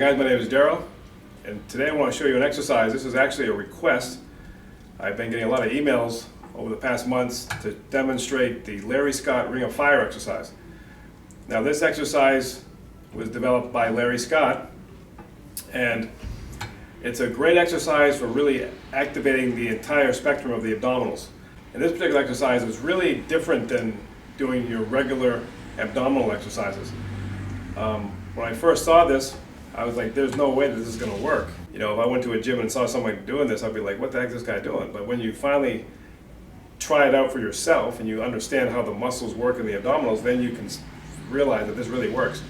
Guys, my name is Daryl, and today I want to show you an exercise. This is actually a request. I've been getting a lot of emails over the past months to demonstrate the Larry Scott Ring of Fire exercise. Now this exercise was developed by Larry Scott, and it's a great exercise for really activating the entire spectrum of the abdominals. And this particular exercise is really different than doing your regular abdominal exercises. When I first saw this, I was like, there's no way that this is going to work. You know, if I went to a gym and saw somebody doing this, I'd be like, what the heck is this guy doing? But when you finally try it out for yourself and you understand how the muscles work in the abdominals, then you can realize that this really works.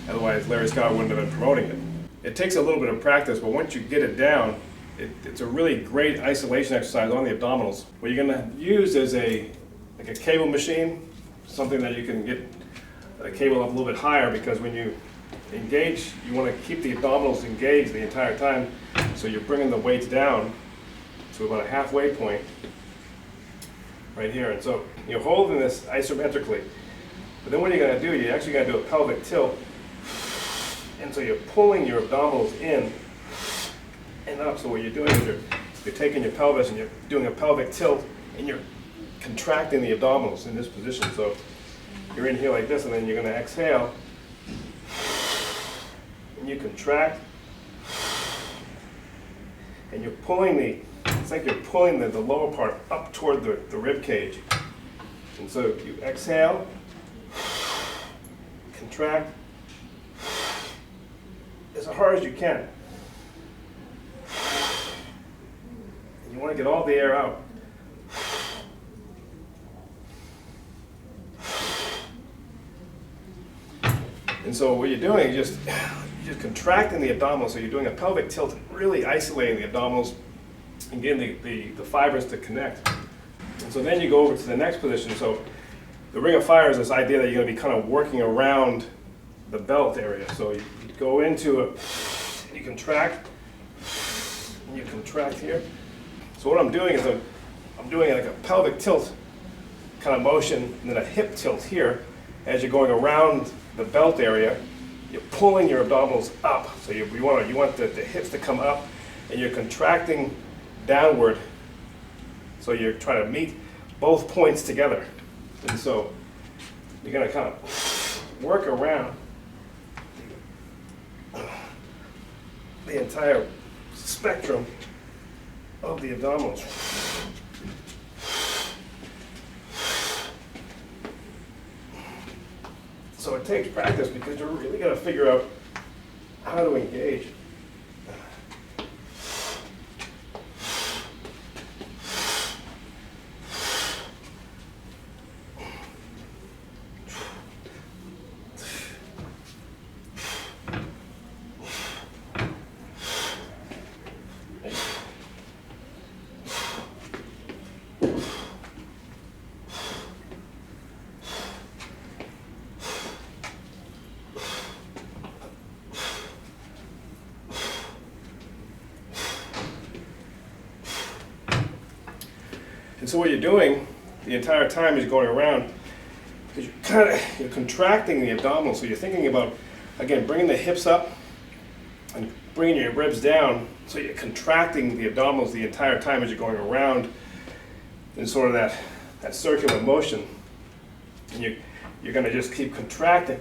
Otherwise, Larry Scott wouldn't have been promoting it. It takes a little bit of practice, but once you get it down, it's a really great isolation exercise on the abdominals. What you're going to use is like a cable machine, something that you can get the cable up a little bit higher, because when you engage, you want to keep the abdominals engaged the entire time, so you're bringing the weights down to about a halfway point right here. And so you're holding this isometrically, but then what you're going to do, you actually got to do a pelvic tilt, and so you're pulling your abdominals in and up. So what you're doing is you're taking your pelvis and you're doing a pelvic tilt, and you're contracting the abdominals in this position. So you're in here like this, and then you're going to exhale, and you contract, and you're pulling it's like you're pulling the lower part up toward the rib cage. And so you exhale, contract as hard as you can. And you want to get all the air out. And so what you're doing is just contracting the abdominals, so you're doing a pelvic tilt, really isolating the abdominals and getting the fibers to connect. And so then you go over to the next position. So the Ring of Fire is this idea that you're going to be kind of working around the belt area. So you go into it, you contract, and you contract here. So what I'm doing is I'm doing like a pelvic tilt kind of motion, and then a hip tilt here. As you're going around the belt area, you're pulling your abdominals up. So you want the hips to come up, and you're contracting downward. So you're trying to meet both points together. And so you're going to kind of work around the entire spectrum of the abdominals. So it takes practice, because you're really going to figure out how to engage. And so what you're doing the entire time is going around, because you're contracting the abdominals. So you're thinking about, again, bringing the hips up and bringing your ribs down. So you're contracting the abdominals the entire time as you're going around in sort of that circular motion. And you're going to just keep contracting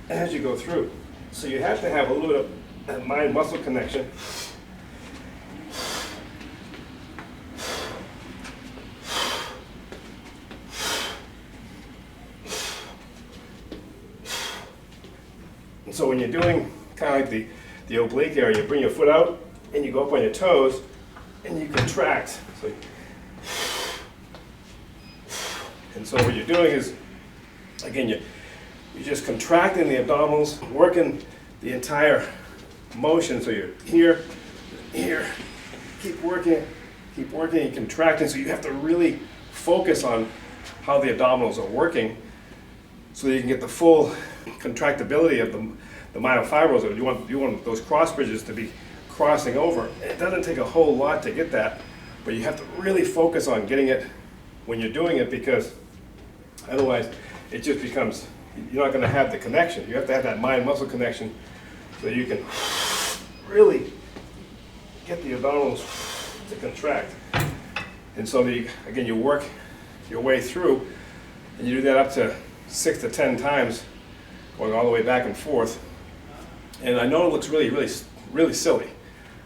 as you go through. So you have to have a little bit of that mind-muscle connection. So when you're doing kind of like the oblique area, you bring your foot out and you go up on your toes and you contract. And so what you're doing is, again, you're just contracting the abdominals, working the entire motion. So you're here, keep working, and contracting. So you have to really focus on how the abdominals are working, so that you can get the full contractibility of the myofibrils. You want those cross bridges to be crossing over. It doesn't take a whole lot to get that, but you have to really focus on getting it when you're doing it, because otherwise it just becomes, you're not going to have the connection. You have to have that mind-muscle connection so you can really get the abdominals to contract. And so again, you work your way through, and you do that up to 6 to 10 times, going all the way back and forth. And I know it looks really silly.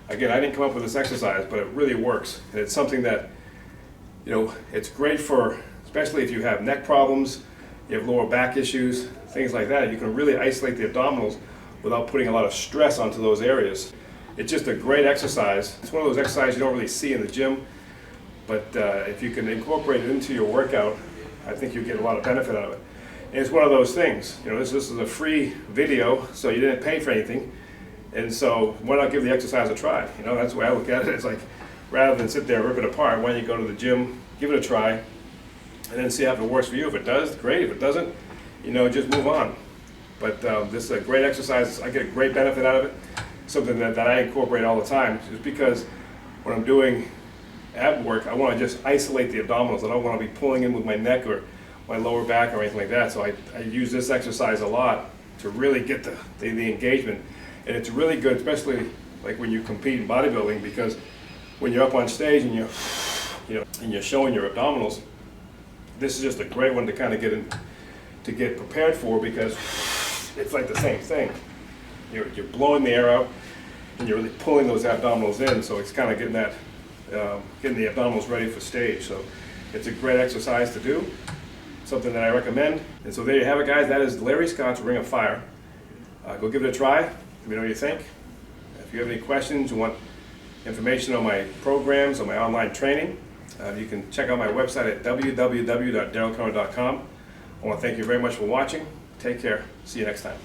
Again, I didn't come up with this exercise, but it really works. And it's something that, you know, it's great for, especially if you have neck problems, you have lower back issues, things like that. You can really isolate the abdominals without putting a lot of stress onto those areas. It's just a great exercise. It's one of those exercises you don't really see in the gym, but if you can incorporate it into your workout, I think you get a lot of benefit out of it. And it's one of those things, you know, this is a free video, so you didn't pay for anything. And so why not give the exercise a try? You know, that's the way I look at it. It's like, rather than sit there and rip it apart, why don't you go to the gym, give it a try, and then see how it works for you. If it does, great. If it doesn't, you know, just move on. But this is a great exercise. I get a great benefit out of it. Something that I incorporate all the time, just because when I'm doing ab work, I want to just isolate the abdominals. I don't want to be pulling in with my neck or my lower back or anything like that. So I use this exercise a lot to really get the engagement. And it's really good, especially like when you compete in bodybuilding, because when you're up on stage and you're showing your abdominals, this is just a great one to kind of get prepared for, because it's like the same thing. You're blowing the air out and you're really pulling those abdominals in, so it's kind of getting the abdominals ready for stage. So it's a great exercise to do, something that I recommend. And so there you have it, guys. That is Larry Scott's Ring of Fire. Go give it a try. Let me know what you think. If you have any questions, you want information on my programs, on my online training, you can check out my website at www.darylconnor.com. I want to thank you very much for watching. Take care. See you next time.